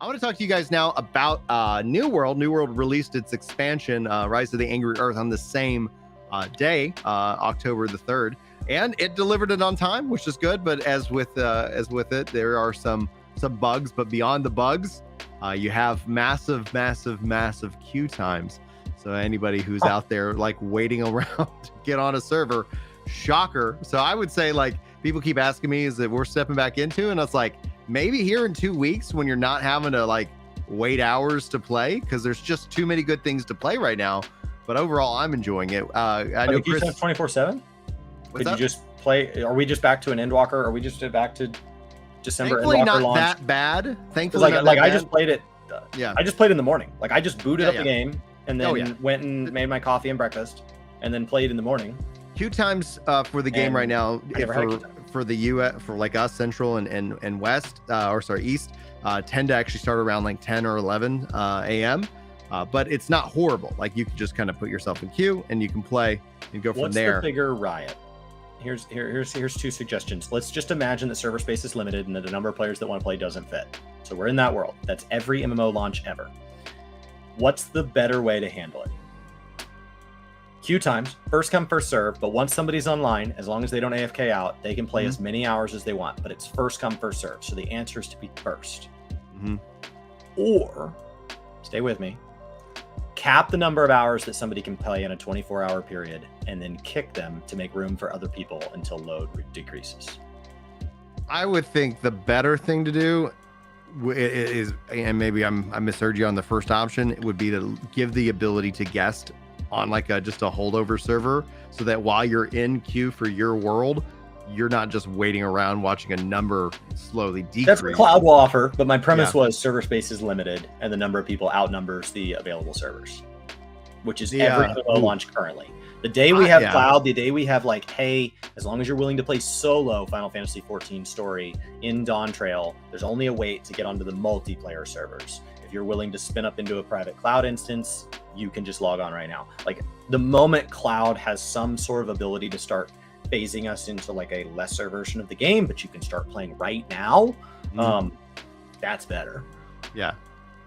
I want to talk to you guys now about New World. New World released its expansion, Rise of the Angry Earth, on the same day, October the 3rd, and it delivered it on time, which is good. But as with it, there are some bugs. But beyond the bugs, you have massive queue times. So anybody who's out there like waiting around to get on a server, shocker. So I would say, like, people keep asking me, is that we're stepping back into, and it's like, maybe here in 2 weeks when you're not having to like wait hours to play, because there's just too many good things to play right now. But overall, I'm enjoying it. I know Chris 24/7. Could you just play? Are we just back to an Endwalker? Are we just back to December Thankfully Endwalker not launch? that bad. Thankfully, like I just played it. Yeah, I just played in the morning. Like I just booted up the game and then Oh, yeah. went and made my coffee and breakfast, and then played in the morning. queue times for the game And right now I never had a queue for the US, for like us, Central and West, East, tend to actually start around like 10 or 11 a.m. But it's not horrible. Like, you can just kind of put yourself in queue and you can play and go from What's there. the bigger riot? Here's two suggestions. Let's just imagine that server space is limited and that the number of players that want to play doesn't fit. So we're in that world. That's every MMO launch ever. What's the better way to handle it? Queue times, first come, first serve, but once somebody's online, as long as they don't AFK out, they can play as many hours as they want, but it's first come, first serve. So the answer is to be first. Or, stay with me, cap the number of hours that somebody can play in a 24-hour period, and then kick them to make room for other people until load decreases. I would think the better thing to do is, and maybe I misheard you on the first option, it would be to give the ability to guest on like just a holdover server, so that while you're in queue for your world, you're not just waiting around watching a number slowly decrease. That's what Cloud will offer, but my premise was server space is limited and the number of people outnumbers the available servers, which is every MMO launch currently. The day we have Cloud, the day we have like, hey, as long as you're willing to play solo Final Fantasy 14 story in Dawntrail, there's only a wait to get onto the multiplayer servers. If you're willing to spin up into a private Cloud instance, you can just log on right now. Like, the moment Cloud has some sort of ability to start phasing us into like a lesser version of the game, but you can start playing right now, that's better. Yeah.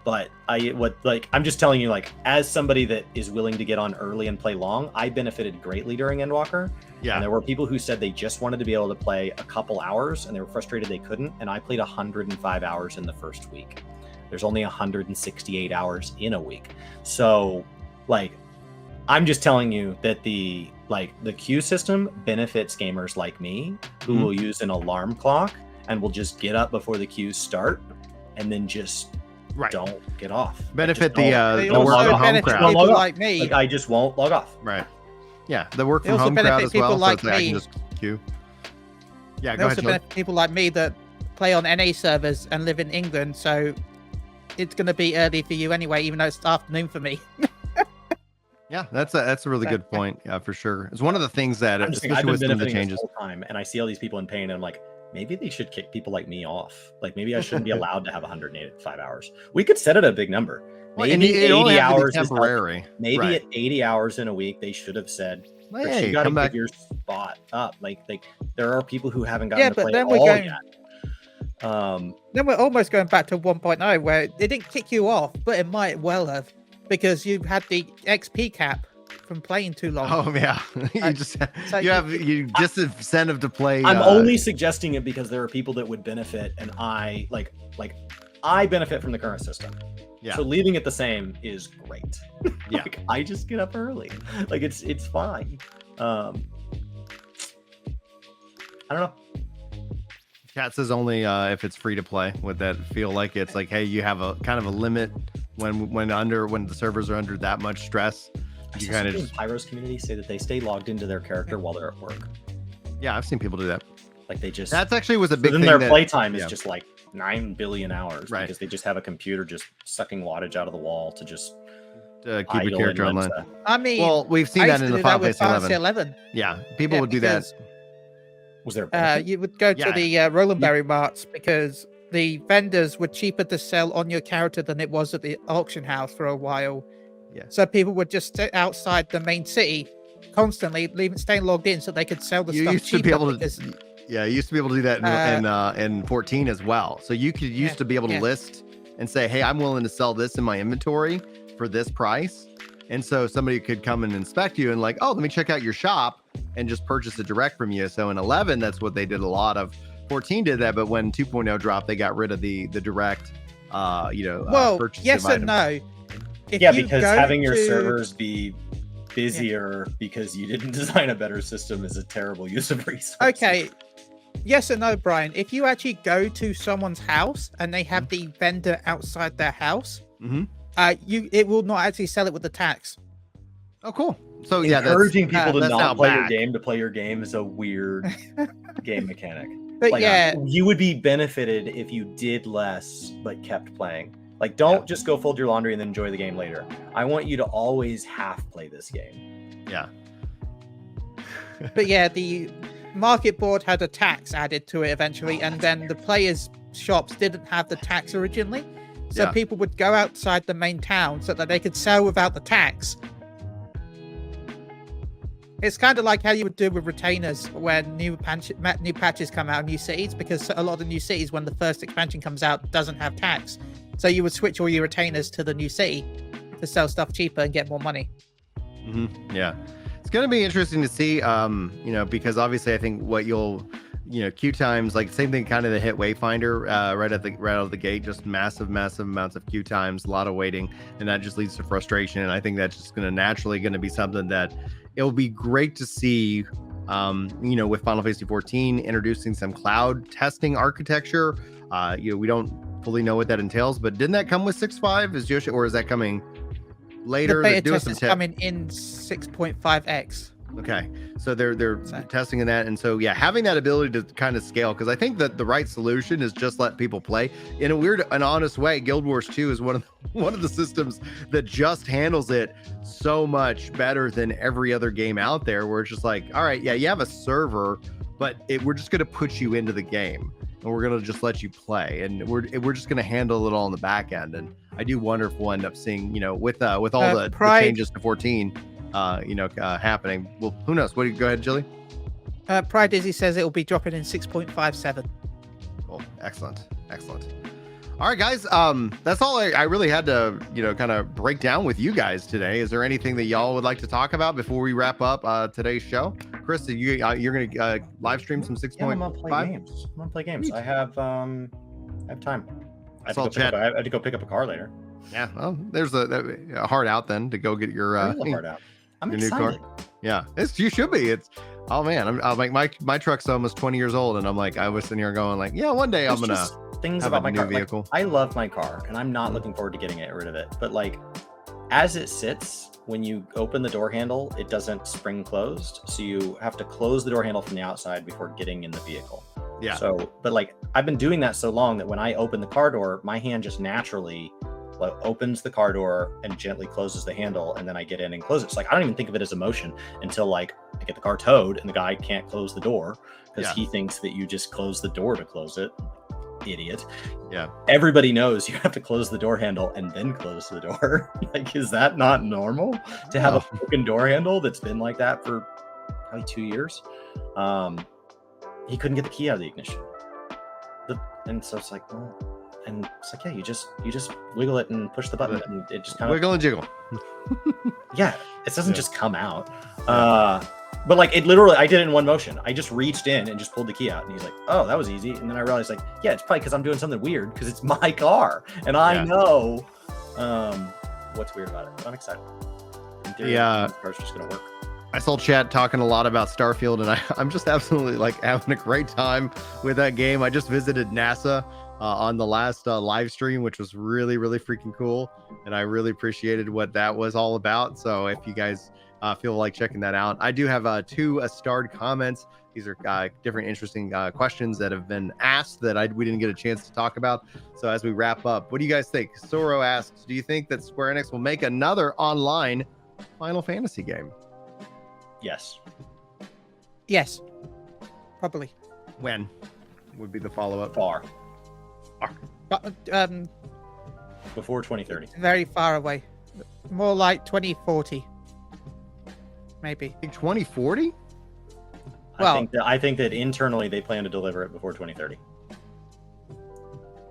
But I'm just telling you, like, as somebody that is willing to get on early and play long, I benefited greatly during Endwalker. Yeah. And there were people who said they just wanted to be able to play a couple hours and they were frustrated they couldn't. And I played 105 hours in the first week. There's only 168 hours in a week. So, like, I'm just telling you that the queue system benefits gamers like me who will use an alarm clock and will just get up before the queues start and then just don't get off. Benefit the also work from home benefit crowd. people like me. Like, I just won't log off. Right. Yeah, the work They from also home crowd benefit as well. people like so I me. can just queue. Yeah, They go also ahead, Joey. benefit people like me that play on NA servers and live in England, so it's going to be early for you anyway, even though it's afternoon for me. Yeah, that's a really good point. Yeah, for sure. It's one of the things that, I'm just saying, especially I've been with some of the benefiting changes. this whole time, and I see all these people in pain, and I'm like, maybe they should kick people like me off. Like, maybe I shouldn't be allowed to have 185 hours. We could set it a big number. Well, Maybe and it only 80 have to be hours is temporary. like, maybe Right. at 80 hours in a week, they should have said, Chris, Hey, you got to come get back. your spot up. Like there are people who haven't gotten Yeah, to but play then at we're all going- yet. Then we're almost going back to 1.0, where it didn't kick you off, but it might well have, because you had the XP cap from playing too long. Oh yeah, you just so you have just incentive to play. I'm only suggesting it because there are people that would benefit, and I I benefit from the current system. Yeah. So leaving it the same is great. Yeah. Like, I just get up early. Like, it's fine. I don't know. Cat says only if it's free to play. Would that feel like it's like, hey, you have a kind of a limit when the servers are under that much stress? I You saw kind of somebody in just, Pyro's community say that they stay logged into their character while they're at work. yeah, I've seen people do that. Like, they just That's actually was a so big then thing. their that, playtime is yeah. just like 9 billion hours, Right. because they just have a computer just sucking wattage out of the wall to just to keep your idle character and online. let, I mean, Well, we've seen I that used in to the do that Final with Fantasy Fantasy 11. 11. Yeah, people Yeah, would do that. because, was there a benefit? You would go to Yeah. the Rolandberry marts because the vendors were cheaper to sell on your character than it was at the auction house for a while. Yeah. So people would just sit outside the main city constantly, staying logged in so they could sell the You stuff used to cheaper. be able to. because- Yeah, you used to be able to do that in 14 as well. So you used to be able to yeah. list and say, hey, I'm willing to sell this in my inventory for this price. And so somebody could come and inspect you and like, oh, let me check out your shop and just purchase it direct from you. So in 11, that's what they did a lot of. 14 did that, but when 2.0 dropped, they got rid of the direct, purchase. Yes and no. Because having your servers be busier because you didn't design a better system is a terrible use of resources. Okay. Yes and no, Brian. If you actually go to someone's house and they have the vendor outside their house, it will not actually sell it with the tax. Oh, cool. So encouraging people to not play your game to play your game is a weird game mechanic. But you would be benefited if you did less but kept playing. Like, don't just go fold your laundry and then enjoy the game later. I want you to always half play this game. Yeah. But yeah, the market board had a tax added to it eventually, and then the players' shops didn't have the tax originally. So people would go outside the main town so that they could sell without the tax. It's kind of like how you would do with retainers when new patches come out in new cities, because a lot of new cities, when the first expansion comes out, doesn't have tax. So you would switch all your retainers to the new city to sell stuff cheaper and get more money. Yeah. It's going to be interesting to see, because obviously I think what you'll, queue times, like same thing, kind of the hit Wayfinder right out of the gate, just massive amounts of queue times, a lot of waiting, and that just leads to frustration. And I think that's just going to be something that it'll be great to see, with Final Fantasy 14 introducing some cloud testing architecture. We don't fully know what that entails, but didn't that come with 6.5? Is Yoshi, or is that coming later? The beta test is coming in 6.5x. Okay, so they're testing in that, and so having that ability to kind of scale, because I think that the right solution is just let people play in a weird and honest way. Guild Wars 2 is one of the systems that just handles it so much better than every other game out there, where it's just like, all right, you have a server, but we're just going to put you into the game, and we're going to just let you play, and we're just going to handle it all on the back end. And I do wonder if we'll end up seeing, with all the changes to 14. Happening. Well, who knows? Go ahead, Jilly. Pride Dizzy says it will be dropping in 6.57. Cool. Excellent. All right, guys. That's all I really had to, kind of break down with you guys today. Is there anything that y'all would like to talk about before we wrap up today's show? Chris, you're going to live stream some 6.5? I'm going to play games. I have time. I have to go pick up a car later. Yeah, well, there's a heart out then to go get your heart out. I'm excited. New car. Yeah, you should be. Oh man, I'm like my truck's almost 20 years old, and I'm like, I was sitting here going like, one day I'm gonna things have about a my new vehicle. Like, I love my car, and I'm not looking forward to getting rid of it. But like, as it sits, when you open the door handle, it doesn't spring closed, so you have to close the door handle from the outside before getting in the vehicle. Yeah. So, but like, I've been doing that so long that when I open the car door, my hand just naturally opens the car door and gently closes the handle, and then I get in and close it. So like, I don't even think of it as a motion until like I get the car towed and the guy can't close the door because he thinks that you just close the door to close it. Idiot. Yeah. Everybody knows you have to close the door handle and then close the door. Like, is that not normal to have a broken door handle that's been like that for probably 2 years? He couldn't get the key out of the ignition. And so it's like, well, and it's like, you just wiggle it and push the button, and it just kind of wiggle and jiggle. It doesn't just come out. But like, it literally, I did it in one motion. I just reached in and just pulled the key out, and he's like, oh, that was easy. And then I realized like, it's probably because I'm doing something weird, because it's my car and I know what's weird about it. But I'm excited. The car's just gonna work. I saw chat talking a lot about Starfield, and I'm just absolutely like having a great time with that game. I just visited NASA on the last live stream, which was really, really freaking cool, and I really appreciated what that was all about. So if you guys feel like checking that out, I do have 2 starred comments. These are different interesting questions that have been asked that we didn't get a chance to talk about. So as we wrap up, what do you guys think? Soro asks, do you think that Square Enix will make another online Final Fantasy game? Yes, probably. When would be the follow-up? Far. Before 2030. Very far away. More like 2040. Maybe. 2040? Well, I think that internally they plan to deliver it before 2030.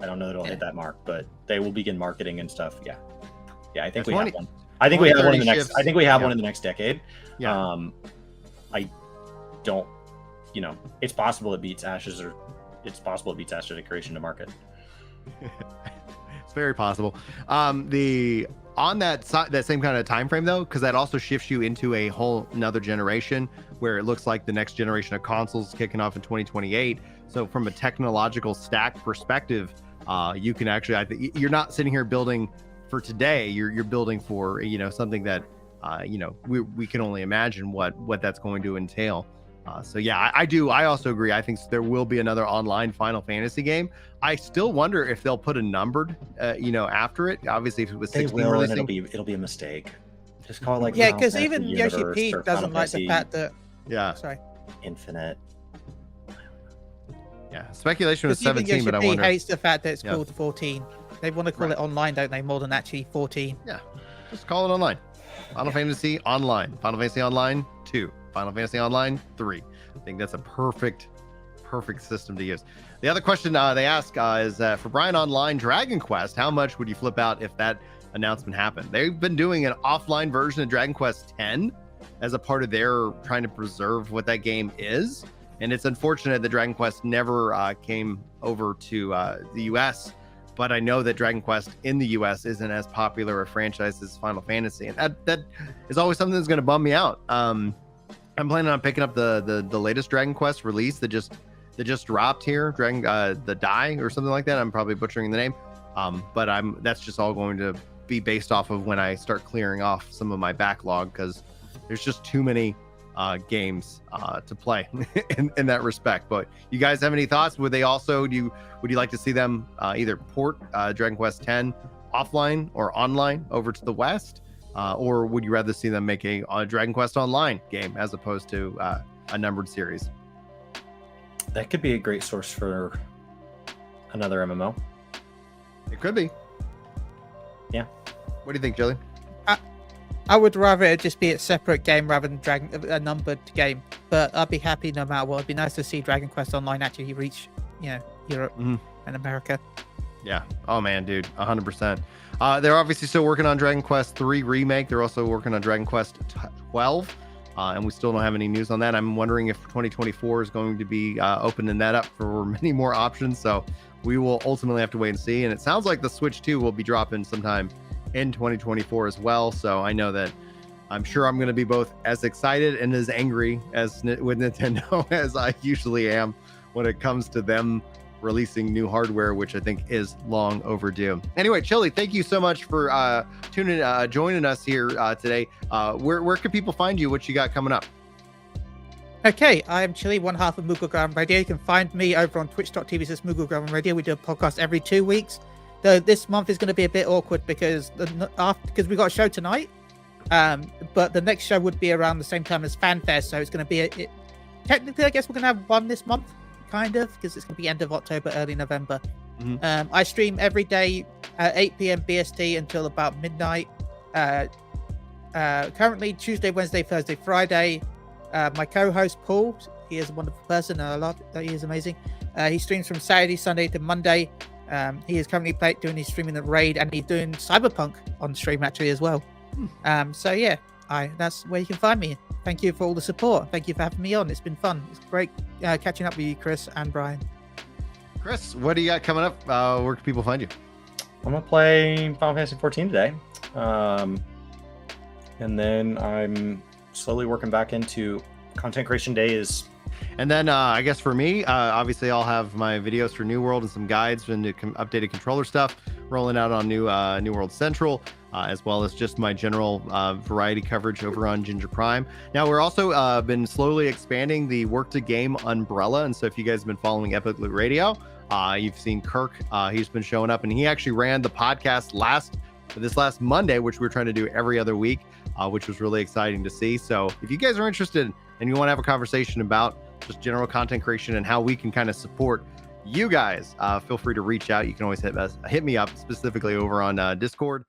I don't know that it'll hit that mark, but they will begin marketing and stuff. Yeah, I think Yeah, we have one. I think we have one in the next. shifts. I think we have one in the next decade. Yeah. I don't. It's possible it beats Ashes, or it's possible it beats Ashes Decoration to market. It's very possible. On that same kind of time frame though, because that also shifts you into a whole another generation where it looks like the next generation of consoles kicking off in 2028. So from a technological stack perspective, you can actually, I think you're not sitting here building for today. You're building for something that we can only imagine what that's going to entail. So yeah, I also agree. I think there will be another online Final Fantasy game. I still wonder if they'll put a numbered, after it. Obviously, if it was 16 releasing, it'll be a mistake. Just call it like because even Yoshi P doesn't like the fact that Infinite. Yeah, speculation was 17, Yoshi but I P wonder. hates the fact that it's called 14. They want to call it online, don't they? More than actually 14. Yeah, just call it online. Final Fantasy Online, Final Fantasy Online 2, Final Fantasy Online 3. I think that's a perfect system to use. The other question they ask is for Brian Online Dragon Quest, how much would you flip out if that announcement happened? They've been doing an offline version of Dragon Quest X as a part of their trying to preserve what that game is. And it's unfortunate that Dragon Quest never came over to the US, but I know that Dragon Quest in the US isn't as popular a franchise as Final Fantasy. And that is always something that's going to bum me out. I'm planning on picking up the latest Dragon Quest release that just dropped here, the Die or something like that. I'm probably butchering the name, but that's just all going to be based off of when I start clearing off some of my backlog, because there's just too many games to play in that respect. But you guys have any thoughts? Would you like to see them either port Dragon Quest X offline or online over to the West, or would you rather see them make a Dragon Quest Online game as opposed to a numbered series? That could be a great source for another MMO. It could be. Yeah. What do you think, Jilly? I would rather it just be a separate game rather than a numbered game. But I'd be happy no matter what. It'd be nice to see Dragon Quest Online actually reach, Europe and America. Yeah. Oh man, dude, 100%. They're obviously still working on Dragon Quest 3 remake. They're also working on Dragon Quest 12. And we still don't have any news on that. I'm wondering if 2024 is going to be opening that up for many more options. So we will ultimately have to wait and see. And it sounds like the Switch 2 will be dropping sometime in 2024 as well. So I know that I'm sure I'm going to be both as excited and as angry with Nintendo as I usually am when it comes to them releasing new hardware, which I think is long overdue. Anyway, Chili, thank you so much for joining us here today. Where can people find you? What you got coming up? Okay, I am Chili, one half of Moogle Ground Radio. You can find me over on twitch.tv/Moogle Ground Radio. We do a podcast every 2 weeks. Though this month is going to be a bit awkward because we got a show tonight. But the next show would be around the same time as FanFest, so it's going to be technically, I guess we're going to have one this month, kind of, because it's going to be end of October, early November. Mm-hmm. I stream every day at 8 p.m. BST until about midnight. Currently Tuesday, Wednesday, Thursday, Friday. My co-host Paul, he is a wonderful person, and I love that he is amazing. He streams from Saturday, Sunday to Monday. He is currently doing his streaming at Raid, and he's doing Cyberpunk on stream actually as well. So yeah, that's where you can find me. Thank you for all the support. Thank you for having me on. It's been fun. It's great catching up with you, Chris and Brian. Chris, what do you got coming up? Where can people find you? I'm gonna play Final Fantasy 14 today, and then I'm slowly working back into content creation days. And then I guess for me, obviously I'll have my videos for New World and some guides and updated controller stuff rolling out on New World Central, as well as just my general variety coverage over on Ginger Prime. Now we're also been slowly expanding the Work to Game umbrella, and so if you guys have been following Epic Loot Radio, you've seen Kirk. He's been showing up, and he actually ran the podcast this last Monday, which we're trying to do every other week, which was really exciting to see. So if you guys are interested and you want to have a conversation about just general content creation and how we can kind of support you guys, feel free to reach out. You can always hit me up specifically over on Discord.